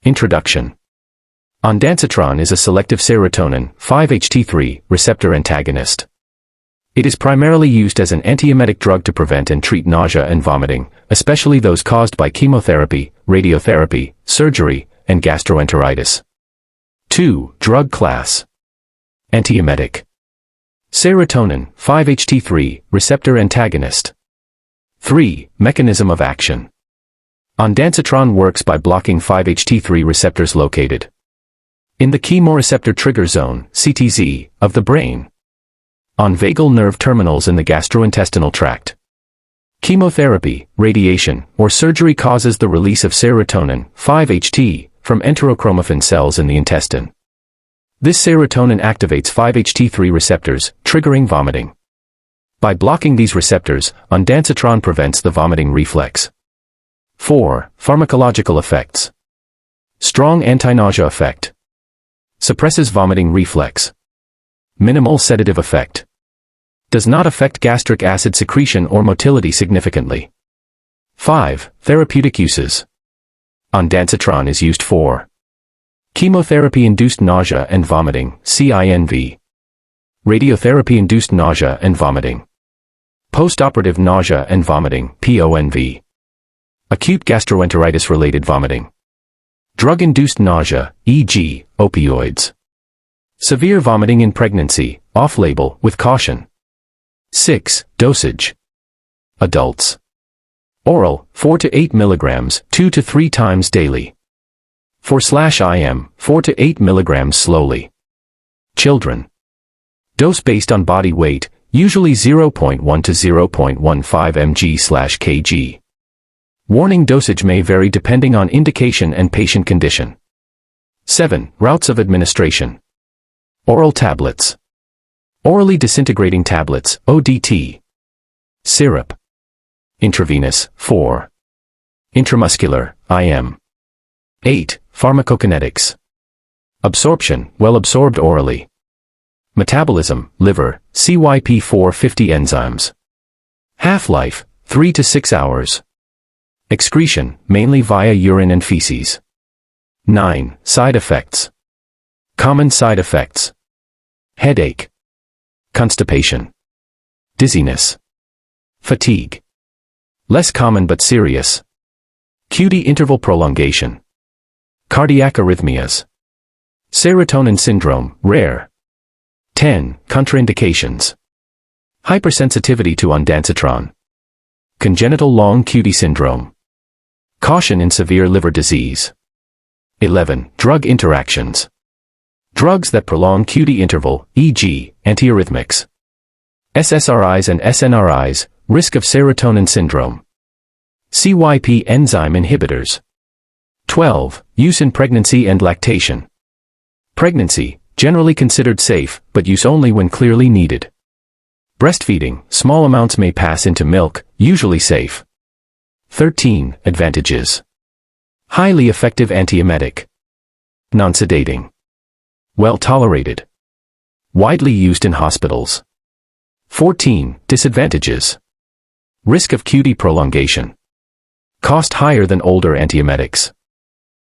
Introduction. Ondansetron is a selective serotonin 5-HT3 receptor antagonist. It is primarily used as an antiemetic drug to prevent and treat nausea and vomiting, especially those caused by chemotherapy, radiotherapy, surgery, and gastroenteritis. 2. Drug class. Antiemetic. Serotonin 5-HT3 receptor antagonist. 3. Mechanism of action. Ondansetron works by blocking 5-HT3 receptors located in the chemoreceptor trigger zone (CTZ) of the brain, on vagal nerve terminals in the gastrointestinal tract. Chemotherapy, radiation, or surgery causes the release of serotonin 5-HT from enterochromaffin cells in the intestine. This serotonin activates 5-HT3 receptors, triggering vomiting. By blocking these receptors, ondansetron prevents the vomiting reflex. 4. Pharmacological effects. Strong anti-nausea effect. Suppresses vomiting reflex. Minimal sedative effect. Does not affect gastric acid secretion or motility significantly. 5. Therapeutic uses. Ondansetron is used for chemotherapy-induced nausea and vomiting, CINV. Radiotherapy-induced nausea and vomiting. Postoperative nausea and vomiting, PONV. Acute gastroenteritis-related vomiting. Drug-induced nausea, e.g., opioids. Severe vomiting in pregnancy, off-label, with caution. 6. Dosage. Adults. Oral, 4 to 8 mg, 2 to 3 times daily. 4/IM, 4 to 8 mg slowly. Children. Dose based on body weight, usually 0.1 to 0.15 mg/kg. Warning: dosage may vary depending on indication and patient condition. 7. Routes of administration. Oral tablets. Orally disintegrating tablets, ODT. Syrup. Intravenous, 4. Intramuscular, IM. 8. Pharmacokinetics. Absorption, well absorbed orally. Metabolism, liver, CYP450 enzymes. Half-life, 3 to 6 hours. Excretion, mainly via urine and feces. 9. Side effects. Common side effects. Headache. Constipation. Dizziness. Fatigue. Less common but serious. QT interval prolongation. Cardiac arrhythmias. Serotonin syndrome, rare. 10. Contraindications. Hypersensitivity to ondansetron. Congenital long QT syndrome. Caution in severe liver disease. 11. Drug interactions. Drugs that prolong QT interval, e.g., antiarrhythmics. SSRIs and SNRIs, risk of serotonin syndrome. CYP enzyme inhibitors. 12. Use in pregnancy and lactation. Pregnancy, generally considered safe, but use only when clearly needed. Breastfeeding, small amounts may pass into milk, usually safe. 13. Advantages. Highly effective antiemetic. Non-sedating. Well tolerated. Widely used in hospitals. 14. Disadvantages. Risk of QT prolongation. Cost higher than older antiemetics.